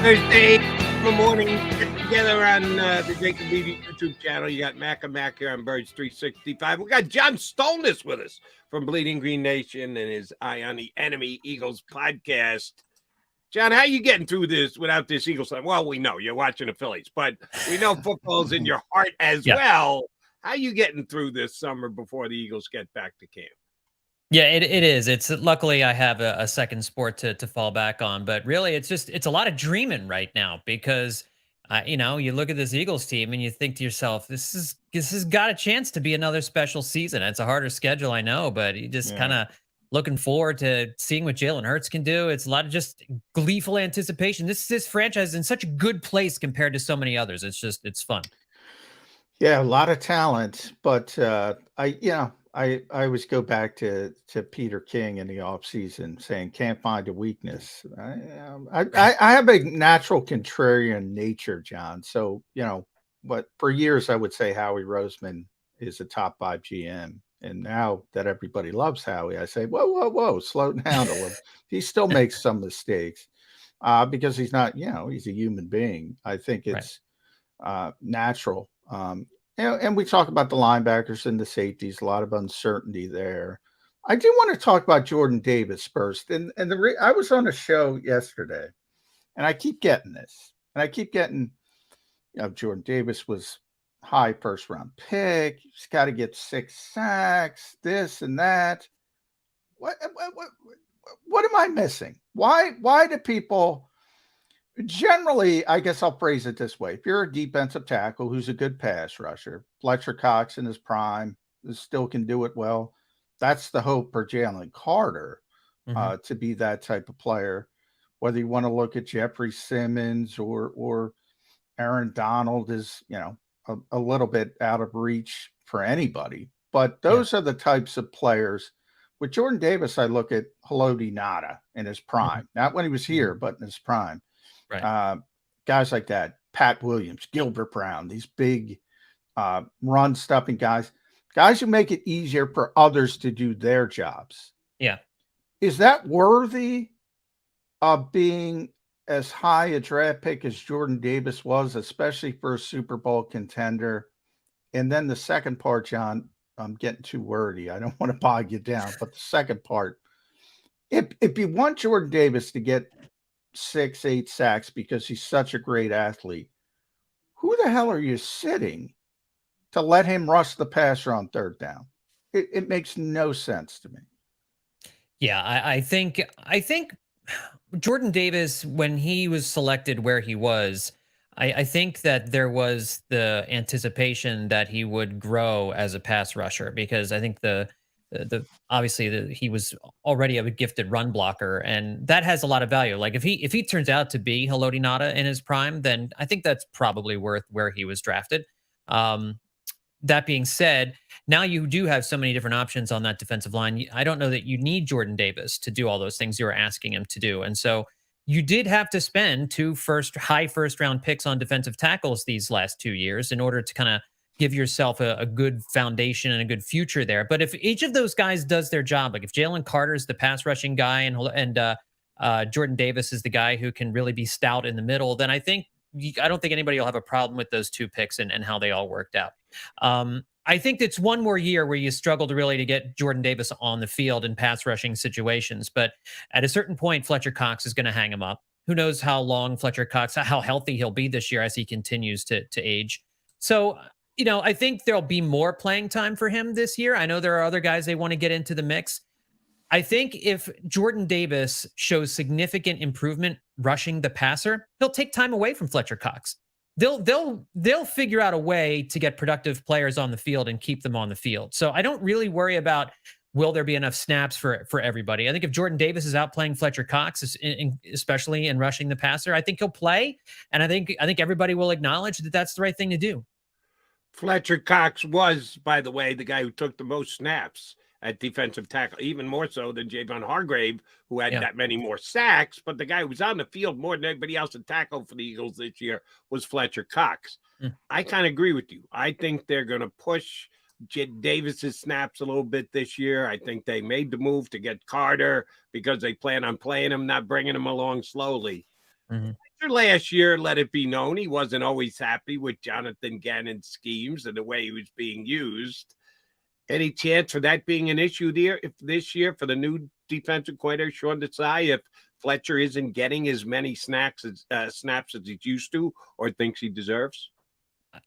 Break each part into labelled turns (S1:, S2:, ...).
S1: Thursday morning, get together on the JAKIB Media YouTube channel. You got Mac and Mac here on Birds 365. We got John Stolnis with us from Bleeding Green Nation and his Eye on the Enemy Eagles podcast. John, how you getting through this without this Eagles? Well, we know you're watching the Phillies, but we know football's in your heart as well. How you getting through this summer before the Eagles get back to camp?
S2: Yeah, it is. It's luckily I have a second sport to fall back on, but really it's a lot of dreaming right now because you look at this Eagles team and you think to yourself, this has got a chance to be another special season. It's a harder schedule, I know, but you just kind of looking forward to seeing what Jalen Hurts can do. It's a lot of just gleeful anticipation. This franchise is in such a good place compared to so many others. It's fun.
S3: Yeah, a lot of talent, but I always go back to Peter King in the offseason saying can't find a weakness. I have a natural contrarian nature, John. So, but for years I would say Howie Roseman is a top 5 GM. And now that everybody loves Howie, I say, whoa, slow down a little. He still makes some mistakes because he's not, he's a human being. I think it's natural. And we talk about the linebackers and the safeties, a lot of uncertainty there. I do want to talk about Jordan Davis first. And I was on a show yesterday, and I keep getting this. And I keep getting, Jordan Davis was high first-round pick. He's got to get 6 sacks, this and that. What am I missing? Why do people... Generally, I guess I'll phrase it this way. If you're a defensive tackle who's a good pass rusher, Fletcher Cox in his prime still can do it well. That's the hope for Jalen Carter to be that type of player. Whether you want to look at Jeffrey Simmons or Aaron Donald is, a little bit out of reach for anybody. But those are the types of players. With Jordan Davis, I look at Haloti Ngata in his prime. Not when he was here, but in his prime.
S2: Right.
S3: Guys like that, Pat Williams, Gilbert Brown, these big run stuffing guys who make it easier for others to do their jobs.
S2: Yeah.
S3: Is that worthy of being as high a draft pick as Jordan Davis was, especially for a Super Bowl contender? And then the second part, John, I'm getting too wordy. I don't want to bog you down, but the second part, if you want Jordan Davis to get 6-8 sacks because he's such a great athlete, who the hell are you sitting to let him rush the passer on third down? It makes no sense to me.
S2: Yeah, I think Jordan Davis, when he was selected where he was, I think that there was the anticipation that he would grow as a pass rusher because I think he was already a gifted run blocker, and that has a lot of value. Like if he turns out to be Haloti Ngata in his prime, then I think that's probably worth where he was drafted. That being said, now you do have so many different options on that defensive line. I don't know that you need Jordan Davis to do all those things you were asking him to do, and so you did have to spend 2 high first round picks on defensive tackles these last 2 years in order to kind of give yourself a good foundation and a good future there. But if each of those guys does their job, like if Jalen Carter is the pass rushing guy and Jordan Davis is the guy who can really be stout in the middle, then I don't think anybody will have a problem with those 2 picks and how they all worked out. I think it's one more year where you struggle to get Jordan Davis on the field in pass rushing situations. But at a certain point, Fletcher Cox is going to hang him up. Who knows how long how healthy he'll be this year as he continues to age. So, I think there'll be more playing time for him this year. I know there are other guys they want to get into the mix. I think if Jordan Davis shows significant improvement rushing the passer, he'll take time away from Fletcher Cox. They'll figure out a way to get productive players on the field and keep them on the field. So I don't really worry about will there be enough snaps for everybody. I think if Jordan Davis is out playing Fletcher Cox, especially in rushing the passer, I think he'll play, and I think everybody will acknowledge that that's the right thing to do.
S1: Fletcher Cox was, by the way, the guy who took the most snaps at defensive tackle, even more so than Javon Hargrave, who had that many more sacks. But the guy who was on the field more than anybody else to tackle for the Eagles this year was Fletcher Cox. I kind of agree with you. I think they're going to push Davis's snaps a little bit this year. I think they made the move to get Carter because they plan on playing him, not bringing him along slowly.
S2: Mhm.
S1: Last year, let it be known he wasn't always happy with Jonathan Gannon's schemes and the way he was being used. Any chance for that being an issue there if this year for the new defensive coordinator, Sean Desai, if Fletcher isn't getting as many snaps as he used to or thinks he deserves?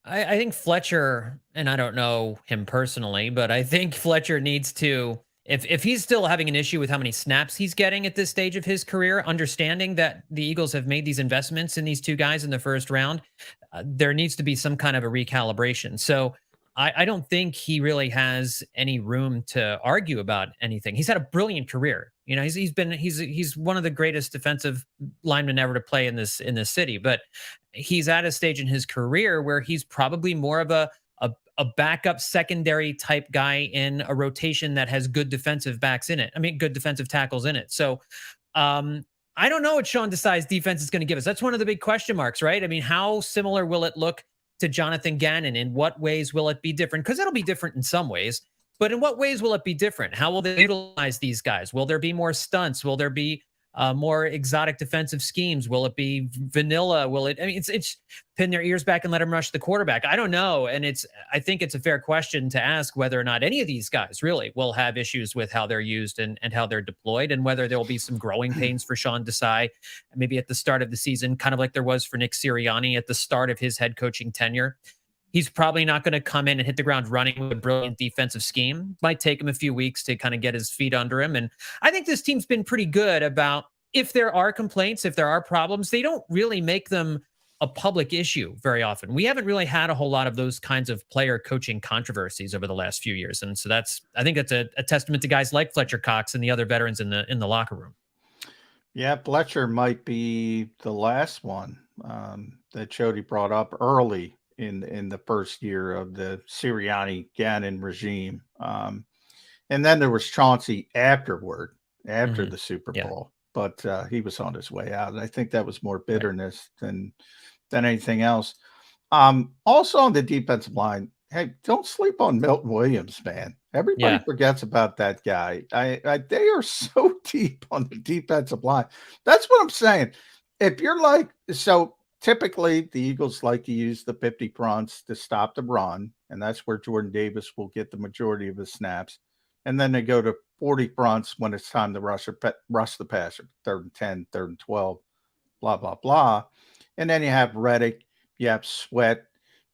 S2: I think Fletcher, and I don't know him personally, but I think Fletcher needs to, if he's still having an issue with how many snaps he's getting at this stage of his career, understanding that the Eagles have made these investments in these two guys in the first round, there needs to be some kind of a recalibration. So I don't think he really has any room to argue about anything. He's had a brilliant career. You know, he's one of the greatest defensive linemen ever to play in this city, but he's at a stage in his career where he's probably more of a backup secondary type guy in a rotation that has good defensive backs in it. I mean, good defensive tackles in it. So I don't know what Sean Desai's defense is going to give us. That's one of the big question marks, right? I mean, how similar will it look to Jonathan Gannon? In what ways will it be different? Because it'll be different in some ways, but in what ways will it be different? How will they utilize these guys? Will there be more stunts? Will there be more exotic defensive schemes? Will it be vanilla? Will it? I mean, it's pin their ears back and let them rush the quarterback. I don't know, and I think it's a fair question to ask whether or not any of these guys really will have issues with how they're used and how they're deployed, and whether there will be some growing pains for Sean Desai, maybe at the start of the season, kind of like there was for Nick Sirianni at the start of his head coaching tenure. He's probably not going to come in and hit the ground running with a brilliant defensive scheme. Might take him a few weeks to kind of get his feet under him. And I think this team's been pretty good about, if there are complaints, if there are problems, they don't really make them a public issue very often. We haven't really had a whole lot of those kinds of player coaching controversies over the last few years. And so I think that's a testament to guys like Fletcher Cox and the other veterans in the locker room.
S3: Yeah, Fletcher might be the last one that Jody brought up early in the first year of the Sirianni Gannon regime. And then there was Chauncey after the Super Bowl, but he was on his way out. And I think that was more bitterness than anything else. Also on the defensive line, hey, don't sleep on Milton Williams, man. Everybody forgets about that guy. They are so deep on the defensive line. That's what I'm saying. If you're like, so typically the Eagles like to use the 50 fronts to stop the run, and that's where Jordan Davis will get the majority of his snaps. And then they go to 40 fronts when it's time to rush the passer, 3rd and 10, 3rd and 12, blah, blah, blah. And then you have Reddick, you have Sweat,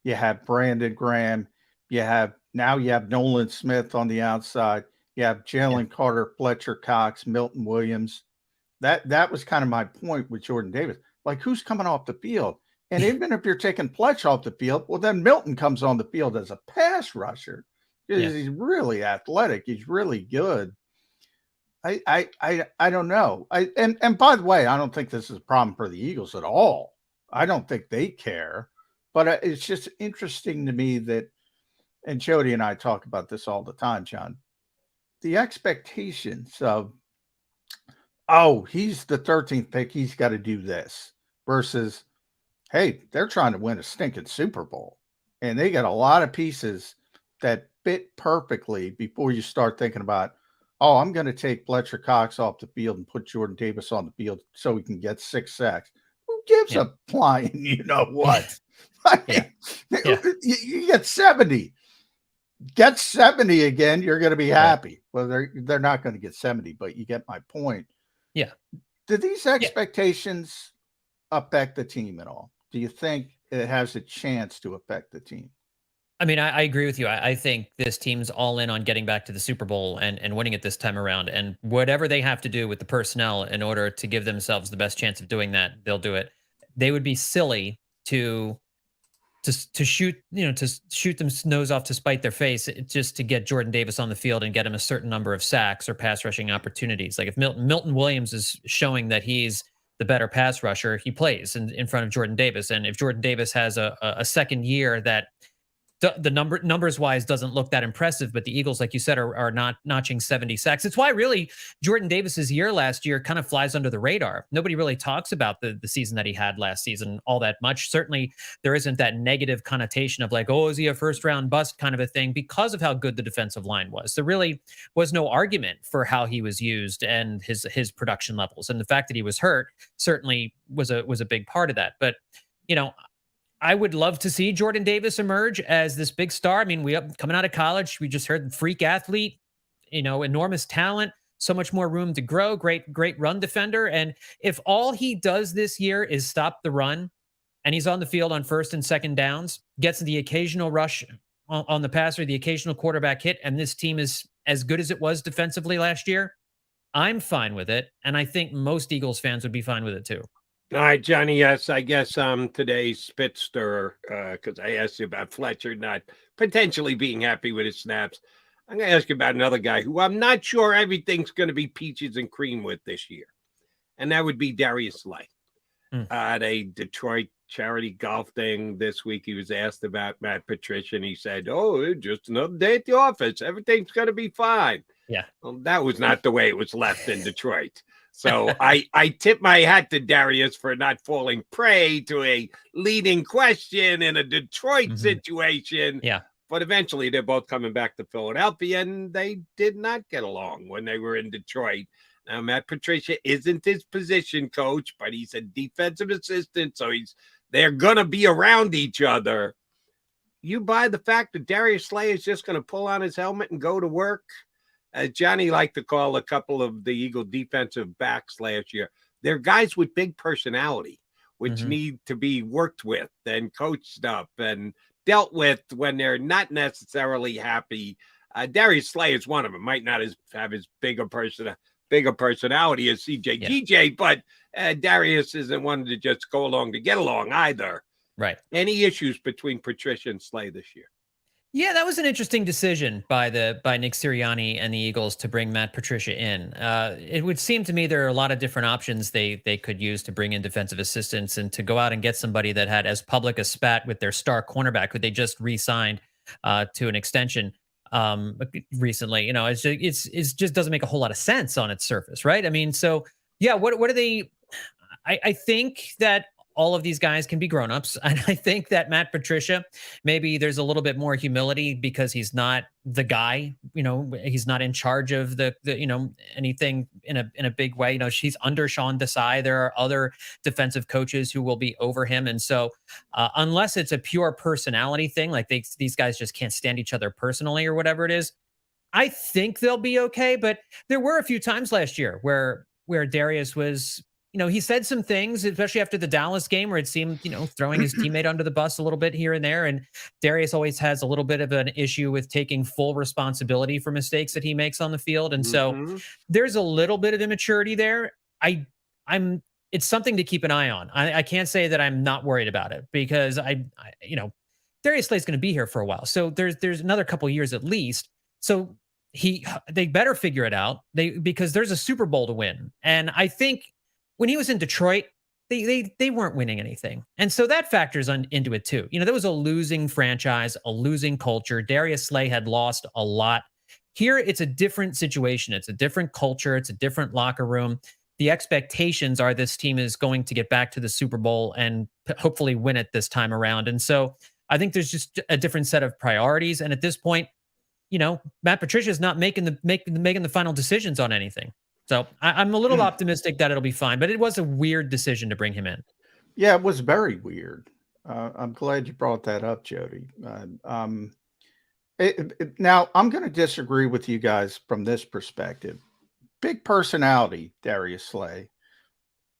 S3: you have Brandon Graham, you have Nolan Smith on the outside, you have Jalen Carter, Fletcher Cox, Milton Williams. That was kind of my point with Jordan Davis. Like, who's coming off the field? And even if you're taking Fletcher off the field, well, then Milton comes on the field as a pass rusher. He's really athletic. He's really good. I don't know. And by the way, I don't think this is a problem for the Eagles at all. I don't think they care. But it's just interesting to me that, and Jody and I talk about this all the time, John, the expectations of, oh, he's the 13th pick, he's got to do this, versus, hey, they're trying to win a stinking Super Bowl. And they got a lot of pieces that fit perfectly before you start thinking about, oh, I'm going to take Fletcher Cox off the field and put Jordan Davis on the field so we can get 6 sacks. Who gives a flying, you know what? You get 70. Get 70 again, you're going to be happy. Well, they're not going to get 70, but you get my point.
S2: Yeah.
S3: Do these expectations affect the team at all? Do you think it has a chance to affect the team?
S2: I mean, I agree with you. I think this team's all in on getting back to the Super Bowl and winning it this time around. And whatever they have to do with the personnel in order to give themselves the best chance of doing that, they'll do it. They would be silly to shoot them nose off to spite their face just to get Jordan Davis on the field and get him a certain number of sacks or pass rushing opportunities. Like if Milton Williams is showing that he's the better pass rusher, he plays in front of Jordan Davis. And if Jordan Davis has a second year that the numbers wise doesn't look that impressive, but the Eagles, like you said, are not notching 70 sacks. It's why really Jordan Davis's year last year kind of flies under the radar. Nobody really talks about the season that he had last season all that much. Certainly there isn't that negative connotation of like, oh, is he a first round bust kind of a thing because of how good the defensive line was. There really was no argument for how he was used and his production levels. And the fact that he was hurt certainly was a big part of that. But, you know, I would love to see Jordan Davis emerge as this big star. I mean, coming out of college, we just heard freak athlete, you know, enormous talent, so much more room to grow, great run defender. And if all he does this year is stop the run and he's on the field on first and second downs, gets the occasional rush on the passer, the occasional quarterback hit, and this team is as good as it was defensively last year, I'm fine with it. And I think most Eagles fans would be fine with it too.
S1: All right, Johnny. Yes, I guess today's spit stirrer, because I asked you about Fletcher not potentially being happy with his snaps. I'm going to ask you about another guy who I'm not sure everything's going to be peaches and cream with this year, and that would be Darius Slay. At a Detroit charity golf thing this week, he was asked about Matt Patricia, and he said, "Oh, just another day at the office. Everything's going to be fine."
S2: Yeah.
S1: Well, that was not the way it was left in Detroit. So I tip my hat to Darius for not falling prey to a leading question in a Detroit situation.
S2: Yeah.
S1: But eventually they're both coming back to Philadelphia, and they did not get along when they were in Detroit. Now, Matt Patricia isn't his position coach, but he's a defensive assistant, so they're going to be around each other. You buy the fact that Darius Slay is just going to pull on his helmet and go to work? Johnny liked to call a couple of the Eagle defensive backs last year. They're guys with big personality, which need to be worked with and coached up and dealt with when they're not necessarily happy. Darius Slay is one of them. Might not have as bigger personality as CJ GJ, but Darius isn't one to just go along to get along either.
S2: Right.
S1: Any issues between Patricia and Slay this year?
S2: Yeah, that was an interesting decision by Nick Sirianni and the Eagles to bring Matt Patricia in. It would seem to me there are a lot of different options they could use to bring in defensive assistants and to go out and get somebody that had as public a spat with their star cornerback who they just re-signed to an extension recently. You know, it's just doesn't make a whole lot of sense on its surface, right? I mean, so yeah, what are they? I think that all of these guys can be grown-ups. And I think that Matt Patricia, maybe there's a little bit more humility because he's not the guy, you know, he's not in charge of the you know, anything in a big way. You know, she's under Sean Desai. There are other defensive coaches who will be over him. And so unless it's a pure personality thing, like these guys just can't stand each other personally or whatever it is, I think they'll be okay. But there were a few times last year where Darius was, you know, he said some things, especially after the Dallas game, where it seemed, you know, throwing his teammate under the bus a little bit here and there. And Darius always has a little bit of an issue with taking full responsibility for mistakes that he makes on the field. And so there's a little bit of immaturity there. It's something to keep an eye on. I can't say that I'm not worried about it because you know, Darius Slay's going to be here for a while. So there's another couple of years at least. So they better figure it out because there's a Super Bowl to win. And I think when he was in Detroit, they weren't winning anything. And so that factors into it too. You know, there was a losing franchise, a losing culture. Darius Slay had lost a lot. Here, it's a different situation. It's a different culture. It's a different locker room. The expectations are this team is going to get back to the Super Bowl and hopefully win it this time around. And so I think there's just a different set of priorities. And at this point, you know, Matt Patricia is not making the final decisions on anything. So I'm a little optimistic that it'll be fine, but it was a weird decision to bring him in.
S3: Yeah, it was very weird. I'm glad you brought that up, Jody. Now, I'm going to disagree with you guys from this perspective. Big personality, Darius Slay,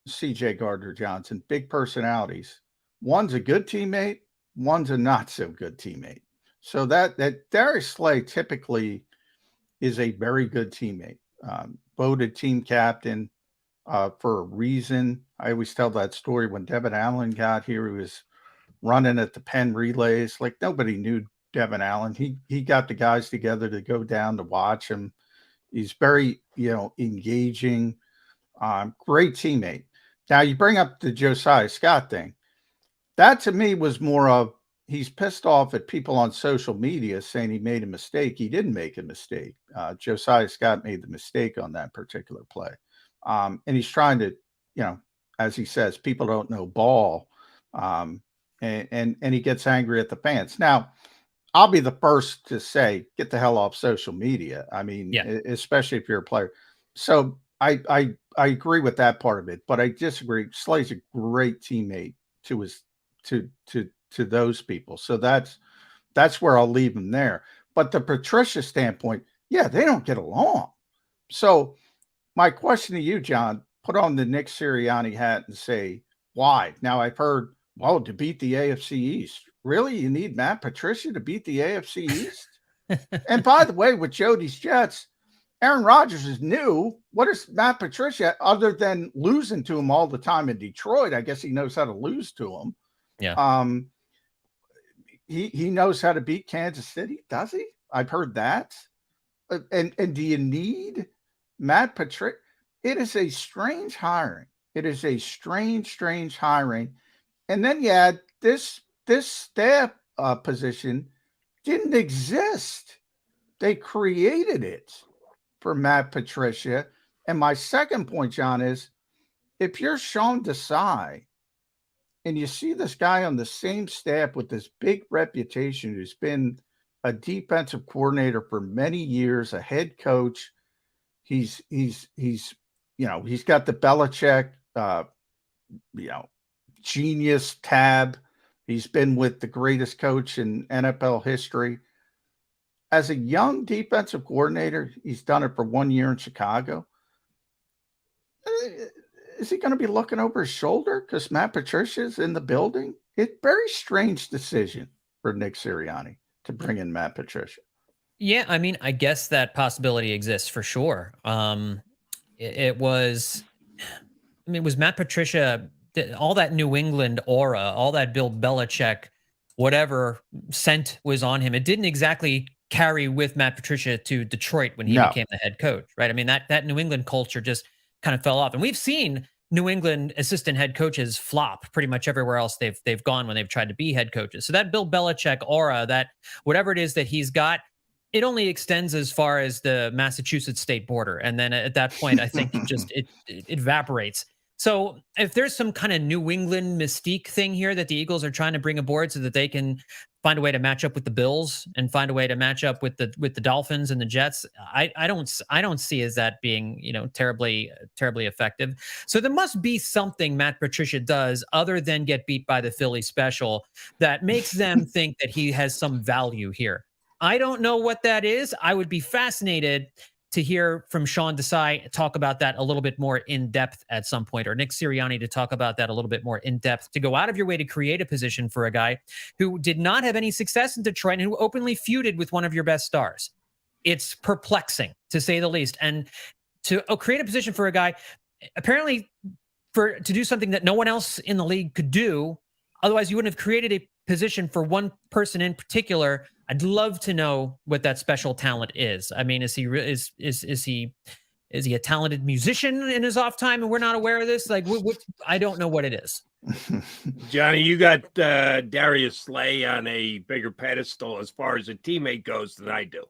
S3: CJ Gardner-Johnson, big personalities. One's a good teammate, one's a not so good teammate. So that Darius Slay typically is a very good teammate. Voted team captain for a reason. I always tell that story when Devin Allen got here. He was running at the Penn relays. Like nobody knew Devin Allen. He got the guys together to go down to watch him. He's very, you know, engaging, great teammate. Now you bring up the Josiah Scott thing. That to me was more of he's pissed off at people on social media saying he made a mistake. He didn't make a mistake. Josiah Scott made the mistake on that particular play. And he's trying to, as he says, people don't know ball. And he gets angry at the fans. Now, I'll be the first to say, get the hell off social media. I mean, especially if you're a player. So I agree with that part of it, but I disagree. Slay's a great teammate to those people. So that's where I'll leave him there. But the Patricia standpoint, they don't get along. So my question to you, John, put on the Nick Sirianni hat and say, why? Now I've heard, to beat the AFC East. Really? You need Matt Patricia to beat the AFC East? And by the way, with Jody's Jets, Aaron Rodgers is new. What is Matt Patricia other than losing to him all the time in Detroit? I guess he knows how to lose to him.
S2: Yeah.
S3: He knows how to beat Kansas City, does he? I've heard that. And do you need Matt Patricia? It is a strange hiring. It is a strange hiring. And then this staff position didn't exist. They created it for Matt Patricia. And my second point, John, is if you're Sean Desai and you see this guy on the same staff with this big reputation, who's been a defensive coordinator for many years, a head coach, he's got the Belichick, genius tab. He's been with the greatest coach in NFL history. As a young defensive coordinator, he's done it for 1 year in Chicago. Is he going to be looking over his shoulder because Matt Patricia's in the building? It's a very strange decision for Nick Sirianni to bring in Matt Patricia.
S2: Yeah, I mean, I guess that possibility exists for sure. It was Matt Patricia, all that New England aura, all that Bill Belichick, whatever scent was on him. It didn't exactly carry with Matt Patricia to Detroit when he became the head coach, right? I mean, that New England culture just kind of fell off. And we've seen New England assistant head coaches flop pretty much everywhere else they've gone when they've tried to be head coaches. So that Bill Belichick aura, that whatever it is that he's got, it only extends as far as the Massachusetts state border. And then at that point, I think it evaporates. So if there's some kind of New England mystique thing here that the Eagles are trying to bring aboard so that they can find a way to match up with the Bills and find a way to match up with the Dolphins and the Jets, I don't see as that being, terribly effective. So there must be something Matt Patricia does other than get beat by the Philly special that makes them think that he has some value here. I don't know what that is. I would be fascinated to hear from Sean Desai talk about that a little bit more in depth at some point, or Nick Sirianni to talk about that a little bit more in depth, to go out of your way to create a position for a guy who did not have any success in Detroit and who openly feuded with one of your best stars. It's perplexing, to say the least. And to create a position for a guy, apparently to do something that no one else in the league could do, otherwise you wouldn't have created a position for one person in particular. I'd love to know what that special talent is. I mean, is he a talented musician in his off time and we're not aware of this? Like, I don't know what it is.
S1: Johnny, you got Darius Slay on a bigger pedestal as far as a teammate goes than I do.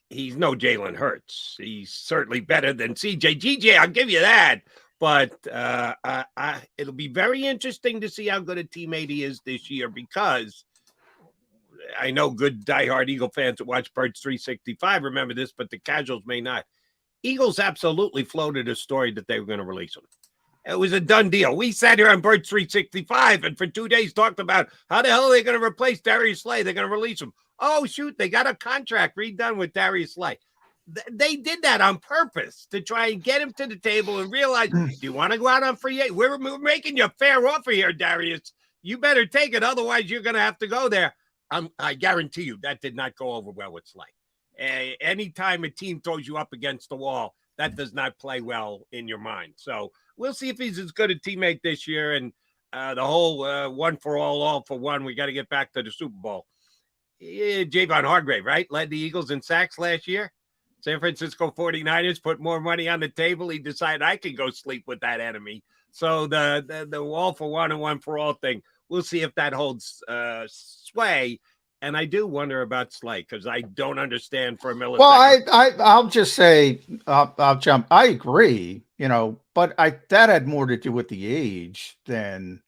S1: He's no Jalen Hurts. He's certainly better than CJ. GJ, I'll give you that. But it'll be very interesting to see how good a teammate he is this year, because I know good diehard Eagle fans that watch Birds 365 remember this, but the casuals may not. Eagles absolutely floated a story that they were going to release him. It was a done deal. We sat here on Birds 365 and for 2 days talked about how the hell are they going to replace Darius Slay? They're going to release him. Oh, shoot, they got a contract redone with Darius Slay. They did that on purpose to try and get him to the table and realize, do you want to go out on free agent? We're making you a fair offer here, Darius. You better take it. Otherwise, you're going to have to go there. I guarantee you that did not go over well with Slay. Anytime a team throws you up against the wall, that does not play well in your mind. So we'll see if he's as good a teammate this year. And the whole one for all for one, we got to get back to the Super Bowl. Javon Hargrave, right? Led the Eagles in sacks last year. San Francisco 49ers put more money on the table. He decided I could go sleep with that enemy. So the all for one and one for all thing we'll see if that holds sway. And I do wonder about Slay because I don't understand for a millisecond.
S3: Well, I'll just say I'll jump. I agree, but that had more to do with the age than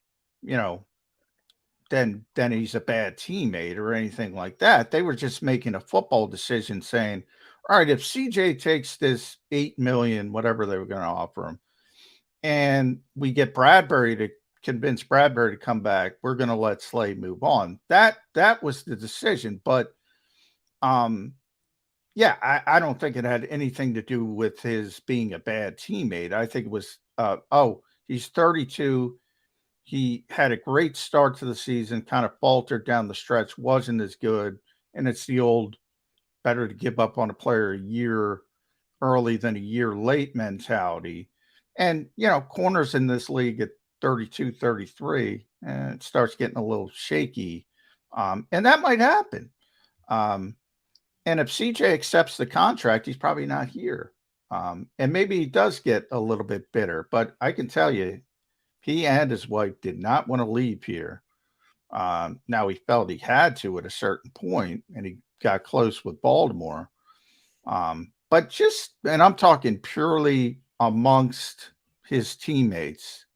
S3: than he's a bad teammate or anything like that. They were just making a football decision, saying, "All right, if CJ takes this $8 million, whatever they were going to offer him, and we get Bradbury to convince Bradbury to come back, we're going to let Slay move on." That was the decision. But yeah, I don't think it had anything to do with his being a bad teammate. I think it was he's 32. He had a great start to the season, kind of faltered down the stretch, wasn't as good. And it's the old better to give up on a player a year early than a year late mentality. And, corners in this league at 32, 33, and it starts getting a little shaky. And that might happen. And if CJ accepts the contract, he's probably not here. And maybe he does get a little bit bitter. But I can tell you, he and his wife did not want to leave here. Now he felt he had to at a certain point, and he got close with Baltimore. But and I'm talking purely amongst his teammates,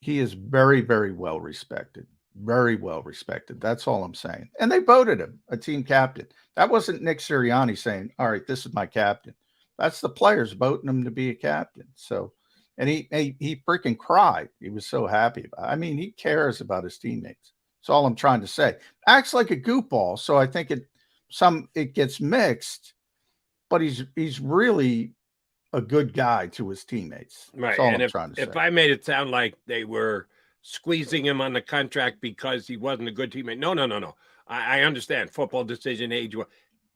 S3: he is very, very well respected. Very well respected. That's all I'm saying. And they voted him a team captain. That wasn't Nick Sirianni saying, "All right, this is my captain." That's the players voting him to be a captain. So, and he freaking cried. He was so happy about it. I mean, he cares about his teammates. That's all I'm trying to say. Acts like a goofball. So I think it gets mixed, but he's really a good guy to his teammates. That's
S1: right.
S3: all
S1: And
S3: I'm trying to say.
S1: If I made it sound like they were squeezing him on the contract because he wasn't a good teammate, no. I understand football decision age,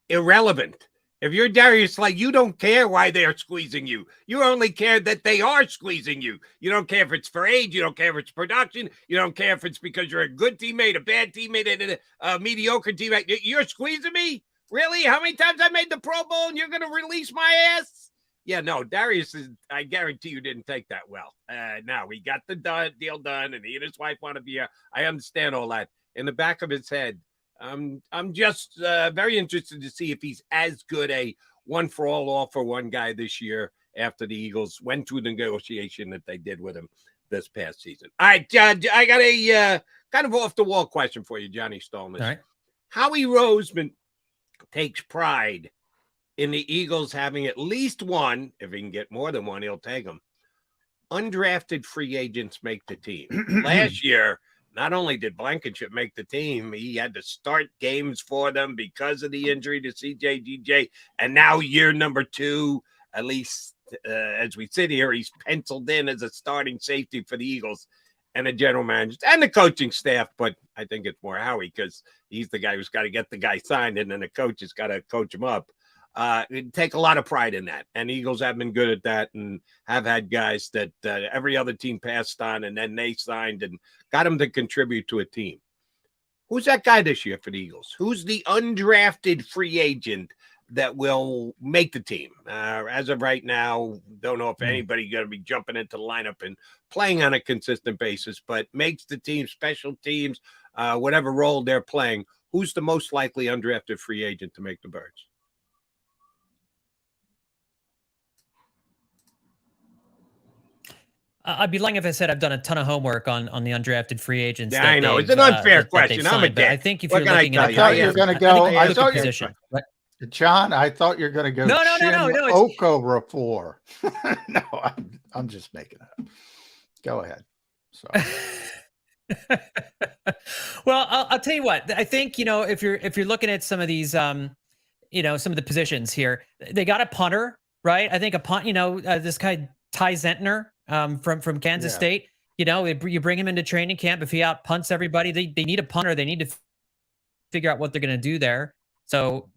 S1: irrelevant. If you're Darius, you don't care why they are squeezing you. You only care that they are squeezing you. You don't care if it's for age. You don't care if it's production. You don't care if it's because you're a good teammate, a bad teammate, and a mediocre teammate. You're squeezing me? Really? How many times I made the Pro Bowl and you're going to release my ass? Yeah, no, Darius I guarantee you didn't take that well. Now, he got the deal done, and he and his wife want to be here. I understand all that. In the back of his head, I'm just very interested to see if he's as good a one-for-all for one guy this year after the Eagles went through the negotiation that they did with him this past season. All right, Judge, I got a kind of off-the-wall question for you, Johnny Stolnis.
S2: All right.
S1: Howie Roseman takes pride in the Eagles having at least one, if he can get more than one, he'll take them. Undrafted free agents make the team. Last year, not only did Blankenship make the team, he had to start games for them because of the injury to CJ. And now year number 2, at least as we sit here, he's penciled in as a starting safety for the Eagles and the general manager and the coaching staff. But I think it's more Howie because he's the guy who's got to get the guy signed, and then the coach has got to coach him up. Take a lot of pride in that. And Eagles have been good at that and have had guys that every other team passed on, and then they signed and got them to contribute to a team. Who's that guy this year for the Eagles? Who's the undrafted free agent that will make the team? As of right now, don't know if anybody's going to be jumping into the lineup and playing on a consistent basis, but makes the team, special teams, whatever role they're playing. Who's the most likely undrafted free agent to make the Birds?
S2: I'd be lying if I said I've done a ton of homework on the undrafted free agents.
S1: Yeah, I know. It's an unfair question. I'm a dick.
S2: I think if
S1: What
S2: you're
S1: can I
S2: looking
S1: tell
S2: at
S1: you?
S3: I thought you were going to go. I thought you
S2: position.
S3: John, I thought you were going to go.
S2: No.
S3: Oko Rapport. No, I'm just making it up. Go ahead. Sorry.
S2: Well, I'll tell you what. I think if you're looking at some of these, some of the positions here, they got a punter, right? I think a punt. This guy Ty Zentner from Kansas State. You bring him into training camp. If he out punts everybody, they need a punter. They need to figure out what they're going to do there. So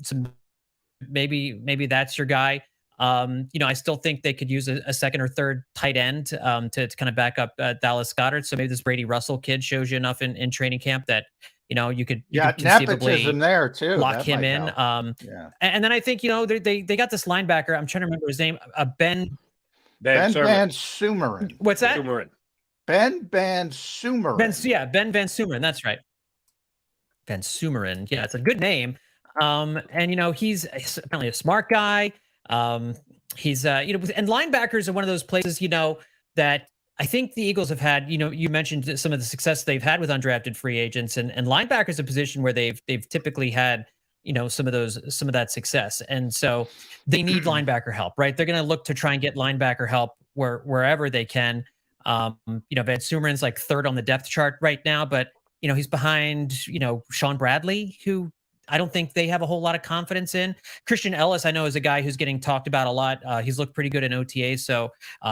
S2: maybe that's your guy. I still think they could use a second or third tight end to kind of back up Dallas Goedert. So maybe this Brady Russell kid shows you enough in training camp that you could conceivably
S3: there too.
S2: Lock him in. And then I think they got this linebacker. I'm trying to remember his name. Ben
S3: Sumarin.
S2: What's that?
S1: Sumarin.
S3: Ben Van Sumeren.
S2: Ben Van Sumeren. That's right. Van Sumeren. Yeah, it's a good name. And he's apparently a smart guy. He's and linebackers are one of those places, that I think the Eagles have had, you mentioned some of the success they've had with undrafted free agents, and linebackers a position where they've typically had, some of that success. And so they need linebacker help, right? They're going to look to try and get linebacker help wherever they can. Van Sumeren's like third on the depth chart right now, but he's behind, Sean Bradley, who I don't think they have a whole lot of confidence in. Christian Ellis, I know, is a guy who's getting talked about a lot. He's looked pretty good in OTA, so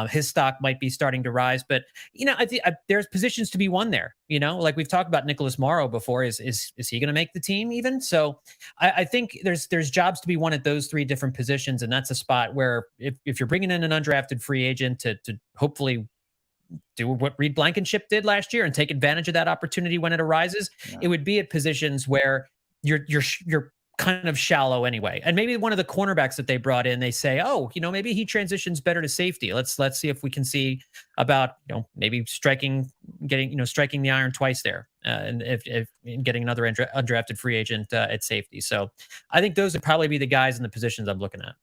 S2: his stock might be starting to rise. But I think there's positions to be won there. Like we've talked about Nicholas Morrow before. Is he going to make the team even? So I think there's jobs to be won at those three different positions, and that's a spot where if you're bringing in an undrafted free agent to hopefully do what Reed Blankenship did last year and take advantage of that opportunity when it arises, it would be at positions where you're kind of shallow anyway. And maybe one of the cornerbacks that they brought in, they say, oh, maybe he transitions better to safety. Let's see if we can see about, maybe striking the iron twice there. And if getting another undrafted free agent at safety. So I think those would probably be the guys in the positions I'm looking at.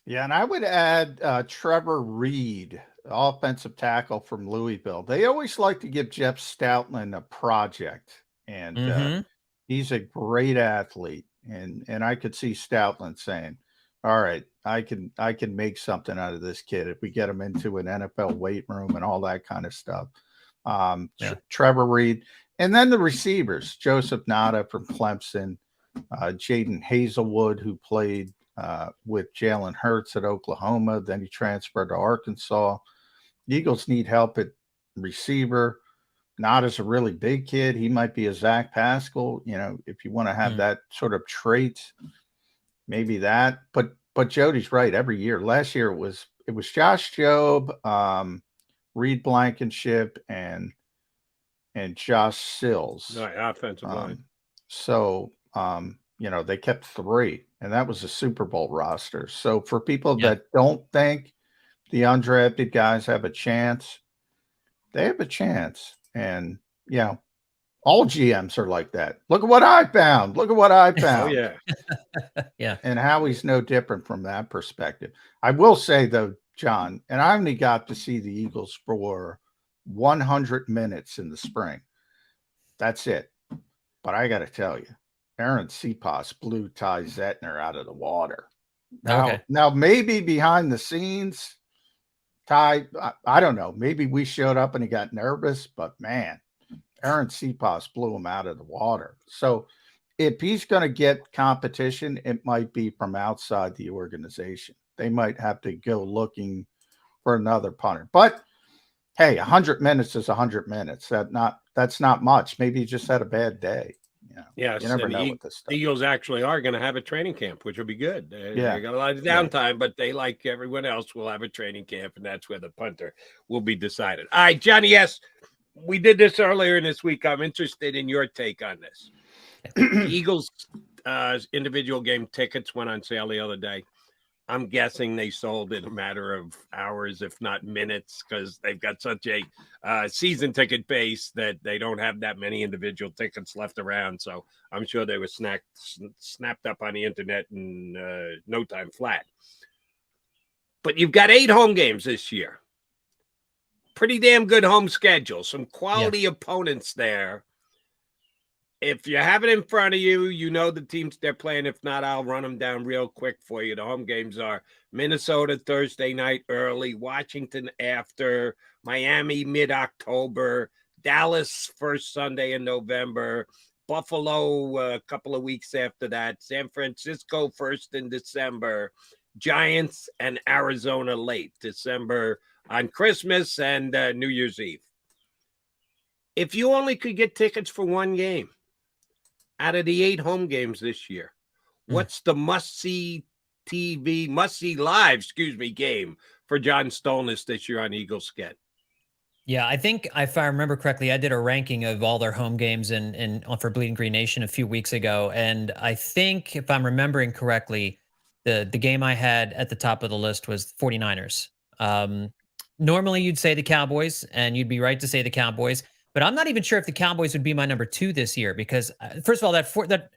S3: Yeah. And I would add Trevor Reed, offensive tackle from Louisville. They always like to give Jeff Stoutland a project, and he's a great athlete. And I could see Stoutland saying, all right, I can make something out of this kid if we get him into an NFL weight room and all that kind of stuff. Trevor Reed. And then the receivers, Joseph Nada from Clemson, Jaden Hazelwood, who played with Jalen Hurts at Oklahoma. Then he transferred to Arkansas. The Eagles need help at receiver. Nada's a really big kid. He might be a Zach Pascal, if you want to have that sort of trait, maybe that. But Jody's right. Every year, last year it was Josh Jobe, Reed Blankenship, and Josh Sills.
S1: Right, offensive line.
S3: So they kept three, and that was a Super Bowl roster. So for people that don't think the undrafted guys have a chance, they have a chance. And all GMs are like that. Look at what I found. Look at what I found.
S1: Oh, yeah.
S2: Yeah.
S3: And Howie's no different from that perspective. I will say, though, John, and I only got to see the Eagles for 100 minutes in the spring. That's it. But I got to tell you, Aaron Cepas blew Ty Zettner out of the water. Now maybe behind the scenes, Ty, I don't know. Maybe we showed up and he got nervous, but man, Aaron Cepas blew him out of the water. So if he's going to get competition, it might be from outside the organization. They might have to go looking for another punter. But hey, 100 minutes is 100 minutes. That's not much. Maybe he just had a bad day.
S1: Yes,
S3: you never know with this stuff.
S1: The Eagles actually are going to have a training camp, which will be good. They got a lot of downtime, but they, like everyone else, will have a training camp, and that's where the punter will be decided. All right, Johnny, yes, we did this earlier in this week. I'm interested in your take on this. The Eagles' individual game tickets went on sale the other day. I'm guessing they sold in a matter of hours, if not minutes, because they've got such a season ticket base that they don't have that many individual tickets left around. So I'm sure they were snapped up on the internet in no time flat. But you've got 8 home games this year. Pretty damn good home schedule. Some quality opponents there. If you have it in front of you, you know the teams they're playing. If not, I'll run them down real quick for you. The home games are Minnesota Thursday night early, Washington after, Miami mid-October, Dallas first Sunday in November, Buffalo a couple of weeks after that, San Francisco first in December, Giants and Arizona late December on Christmas and New Year's Eve. If you only could get tickets for one game, out of the 8 home games this year, what's the must-see live, game for John Stolnis this year on Eagles Sked?
S2: Yeah, I think if I remember correctly, I did a ranking of all their home games for Bleeding Green Nation a few weeks ago. And I think if I'm remembering correctly, the game I had at the top of the list was 49ers. Normally, you'd say the Cowboys, and you'd be right to say the Cowboys. But I'm not even sure if the Cowboys would be my number 2 this year because, first of all, that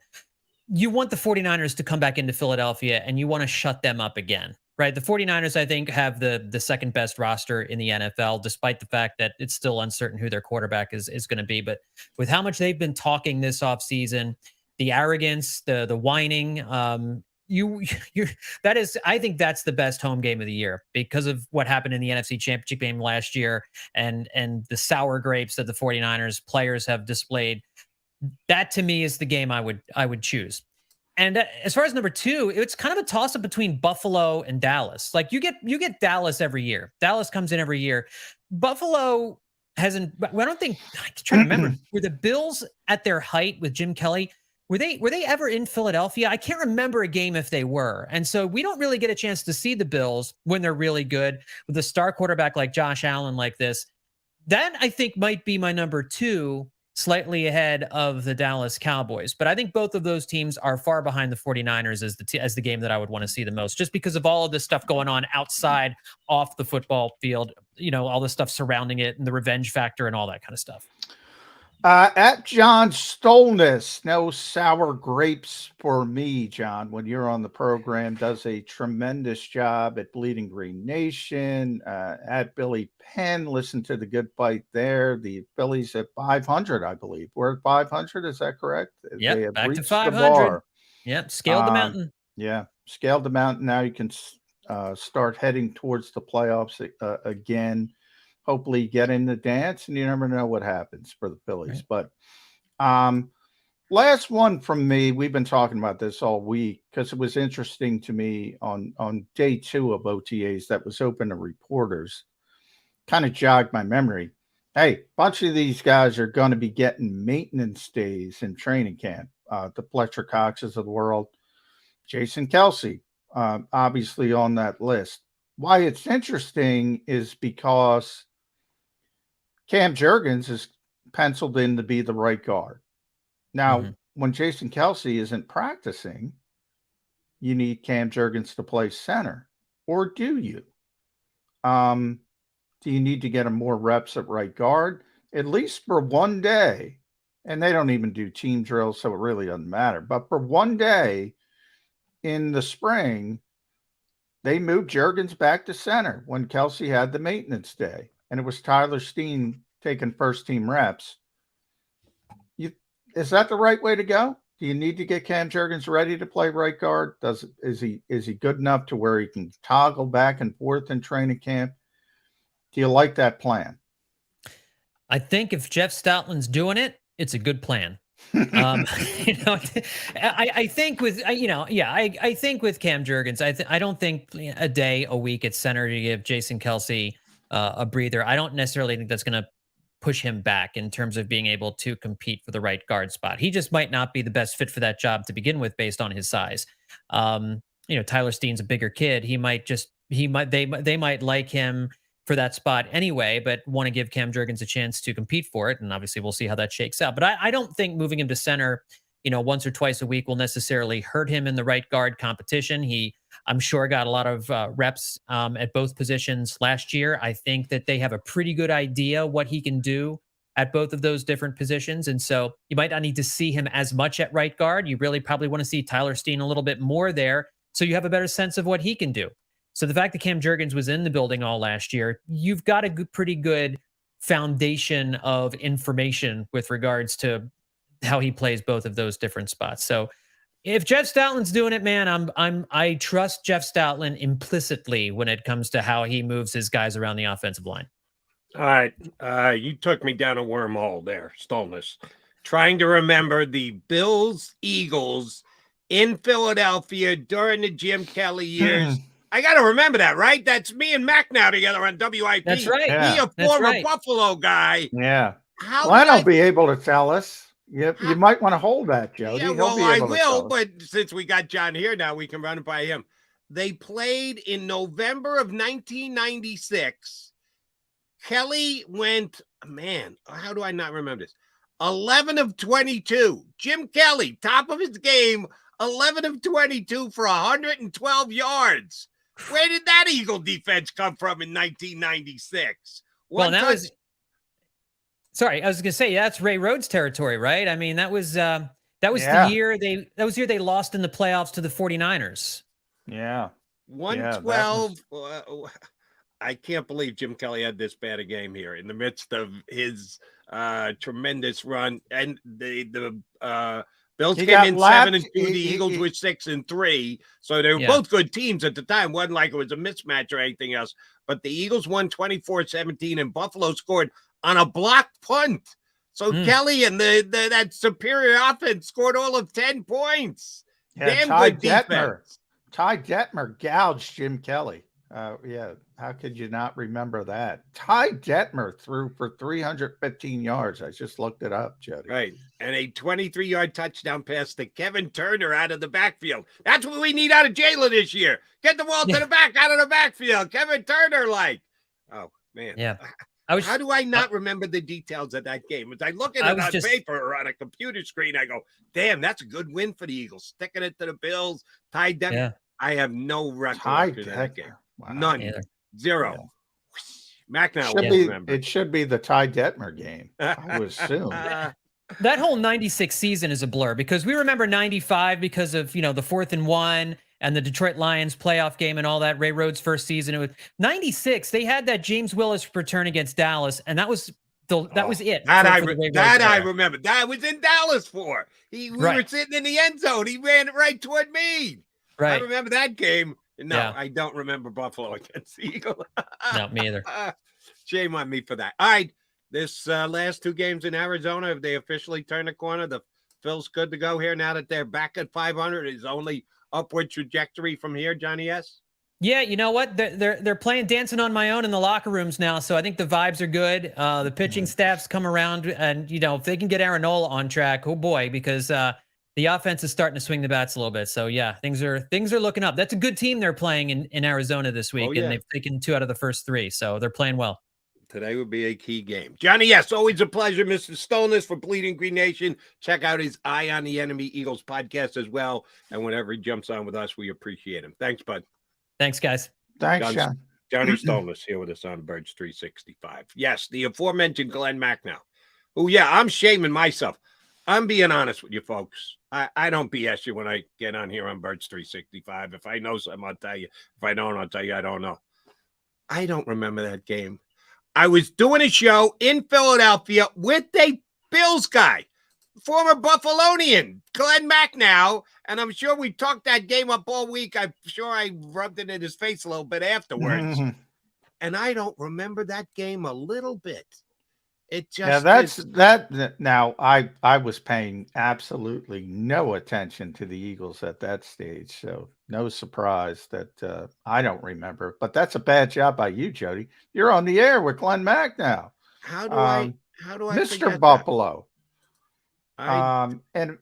S2: you want the 49ers to come back into Philadelphia and you want to shut them up again, right? The 49ers, I think, have the second best roster in the NFL, despite the fact that it's still uncertain who their quarterback is going to be. But with how much they've been talking this offseason, the arrogance, the whining, you that is, I think that's the best home game of the year because of what happened in the NFC Championship game last year and the sour grapes that the 49ers players have displayed. That to me is the game I would choose. And as far as number 2, it's kind of a toss up between Buffalo and Dallas. Like you get Dallas every year. Dallas comes in every year. Buffalo hasn't. I don't think. I try to remember. Were the Bills at their height with Jim Kelly? Were they ever in Philadelphia? I can't remember a game if they were. And so we don't really get a chance to see the Bills when they're really good with a star quarterback like Josh Allen like this. That I think might be my number 2. Slightly ahead of the Dallas Cowboys. But I think both of those teams are far behind the 49ers as the game that I would want to see the most, just because of all of this stuff going on outside, off the football field, all the stuff surrounding it and the revenge factor and all that kind of stuff.
S3: At John Stolnis, no sour grapes for me, John, when you're on the program, does a tremendous job at Bleeding Green Nation. At Billy Penn, listen to the good fight there. The Phillies at 500, I believe. We're at 500, is that correct?
S2: Yeah, back to 500. Yep, scaled the mountain.
S3: Yeah, scaled the mountain. Now you can start heading towards the playoffs again. Hopefully get in the dance, and you never know what happens for the Phillies. Right. But last one from me, we've been talking about this all week because it was interesting to me on day 2 of OTAs that was open to reporters. Kind of jogged my memory. Hey, a bunch of these guys are going to be getting maintenance days in training camp. The Fletcher Coxes of the world, Jason Kelce, obviously on that list. Why it's interesting is because Cam Jurgens is penciled in to be the right guard. Now, when Jason Kelce isn't practicing, you need Cam Jurgens to play center. Or do you? Do you need to get him more reps at right guard? At least for one day. And they don't even do team drills, so it really doesn't matter. But for one day in the spring, they moved Jurgens back to center when Kelce had the maintenance day. And it was Tyler Steen taking first-team reps. Is that the right way to go? Do you need to get Cam Jurgens ready to play right guard? Is he good enough to where he can toggle back and forth in training camp? Do you like that plan?
S2: I think if Jeff Stoutland's doing it, it's a good plan. I think with I think with Cam Jurgens, I don't think a day a week at center to give Jason Kelce a breather. I don't necessarily think that's going to push him back in terms of being able to compete for the right guard spot. He just might not be the best fit for that job to begin with, based on his size. Tyler Steen's a bigger kid. They might like him for that spot anyway, but want to give Cam Jurgens a chance to compete for it. And obviously we'll see how that shakes out. But I don't think moving him to center, once or twice a week will necessarily hurt him in the right guard competition. I'm sure, got a lot of reps at both positions last year. I think that they have a pretty good idea what he can do at both of those different positions. And so you might not need to see him as much at right guard. You really probably want to see Tyler Steen a little bit more there, so you have a better sense of what he can do. So the fact that Cam Jurgens was in the building all last year, you've got a pretty good foundation of information with regards to how he plays both of those different spots. So if Jeff Stoutland's doing it, man, I trust Jeff Stoutland implicitly when it comes to how he moves his guys around the offensive line.
S1: All right. You took me down a wormhole there, Stolnis. Trying to remember the Bills-Eagles in Philadelphia during the Jim Kelly years. I got to remember that, right? That's me and Mac now together on WIP.
S2: That's right.
S1: He a former Buffalo guy.
S3: Yeah. I'll be able to tell us. You might want to hold that, Jody.
S1: Yeah, well, I will, but since we got John here now, we can run it by him. They played in November of 1996. Kelly went, man, how do I not remember this? 11 of 22. Jim Kelly, top of his game, 11 of 22 for 112 yards. Where did that Eagle defense come from in 1996?
S2: Well, that was. Sorry, I was gonna say that's Ray Rhodes territory, right? I mean, that was the year they lost in the playoffs to the 49ers.
S3: Yeah.
S1: 112. I can't believe Jim Kelly had this bad a game here in the midst of his tremendous run, and the Bills came in 7-2. The Eagles were 6-3, so they were both good teams at the time. Wasn't like it was a mismatch or anything else. But the Eagles won 24-17, and Buffalo scored on a blocked punt. So Kelly and that superior offense scored all of 10 points.
S3: Yeah,
S1: Damn good defense.
S3: Ty Detmer gouged Jim Kelly. How could you not remember that? Ty Detmer threw for 315 yards. I just looked it up, Jody.
S1: Right. And a 23-yard touchdown pass to Kevin Turner out of the backfield. That's what we need out of Jalen this year. Get the ball to the back, out of the backfield. Kevin Turner, oh, man.
S2: Yeah.
S1: How do I not remember the details of that game? As I look at it on paper or on a computer screen, I go, damn, that's a good win for the Eagles. Sticking it to the Bills. Ty Detmer. Yeah. I have no recollection of that game. Wow. None. Either. Zero. Yeah. Mac now
S3: it should be the Ty Detmer game, I would assume.
S2: That whole 96 season is a blur because we remember 95 because of, the 4th and 1 and the Detroit Lions playoff game and all that. Ray Rhodes' first season. It was 96. They had that James Willis return against Dallas, and that was it.
S1: I remember. That was in Dallas for. We were sitting in the end zone. He ran it right toward me. Right. I remember that game. No, I don't remember Buffalo against the Eagles.
S2: No, me either.
S1: Shame on me for that. All right. This last 2 games in Arizona, have they officially turned the corner? The Phil's good to go here now that they're back at 500. Is only upward trajectory from here, Johnny S?
S2: Yeah, you know what? They're playing Dancing on My Own in the locker rooms now, so I think the vibes are good. The pitching staff's come around, and if they can get Aaron Nola on track, oh boy, because the offense is starting to swing the bats a little bit. So yeah, things are looking up. That's a good team they're playing in Arizona this week, and they've taken 2 out of the first 3, so they're playing well.
S1: Today would be a key game. Johnny, yes, always a pleasure. Mr. Stolnis for Bleeding Green Nation. Check out his Eye on the Enemy Eagles podcast as well. And whenever he jumps on with us, we appreciate him. Thanks, bud.
S2: Thanks, guys.
S3: Thanks, John.
S1: Johnny Stolnis here with us on Birds 365. Yes, the aforementioned Glenn Mack now. Oh, yeah, I'm shaming myself. I'm being honest with you, folks. I don't BS you when I get on here on Birds 365. If I know something, I'll tell you. If I don't, I'll tell you I don't know. I don't remember that game. I was doing a show in Philadelphia with a Bills guy, former Buffalonian, Glenn Mack now, and I'm sure we talked that game up all week. I'm sure I rubbed it in his face a little bit afterwards. And I don't remember that game a little bit. It just
S3: Now I was paying absolutely no attention to the Eagles at that stage, so no surprise that I don't remember. But that's a bad job by you, Jody. You're on the air with Glenn Mack now.
S1: How do I
S3: Mr. Buffalo? And did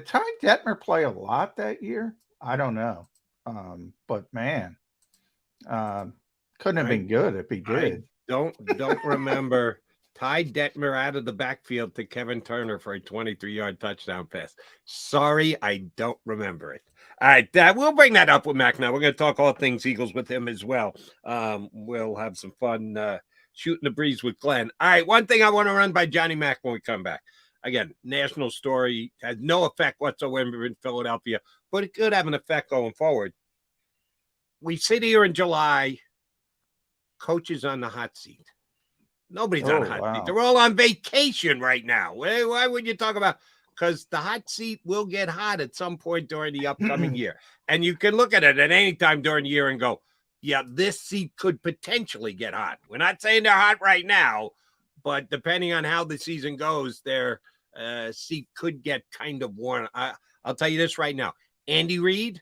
S3: Ty Detmer play a lot that year? I don't know. But man, couldn't have been good if he did.
S1: Don't remember Ty Detmer out of the backfield to Kevin Turner for a 23-yard touchdown pass. Sorry, I don't remember it. All right, we'll bring that up with Mac now. We're going to talk all things Eagles with him as well. We'll have some fun shooting the breeze with Glenn. All right, one thing I want to run by Johnny Mac when we come back. Again, national story has no effect whatsoever in Philadelphia, but it could have an effect going forward. We sit here in July. Coaches on the hot seat. Nobody's on the hot seat. They're all on vacation right now. Why would you talk about? Because the hot seat will get hot at some point during the upcoming year. And you can look at it at any time during the year and go, yeah, this seat could potentially get hot. We're not saying they're hot right now, but depending on how the season goes, their seat could get kind of warm. I'll tell you this right now. Andy Reid,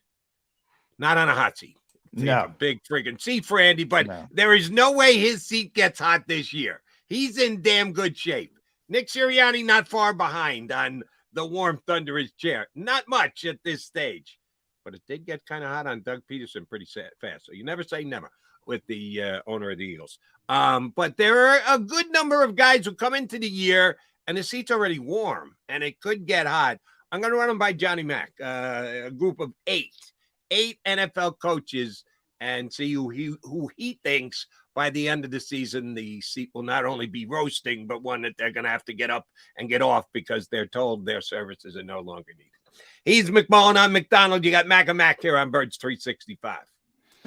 S1: not on a hot seat.
S3: No.
S1: Big friggin' seat for Andy, but there is no way his seat gets hot this year. He's in damn good shape. Nick Sirianni not far behind on the warmth under his chair. Not much at this stage, but it did get kind of hot on Doug Peterson pretty fast. So you never say never with the owner of the Eagles. But there are a good number of guys who come into the year and the seat's already warm and it could get hot. I'm going to run them by Johnny Mack, a group of 8. 8 NFL coaches and see who he thinks by the end of the season the seat will not only be roasting, but one that they're going to have to get up and get off because they're told their services are no longer needed. He's McMullen. I'm McDonald. You got Mac and Mac here on Birds 365.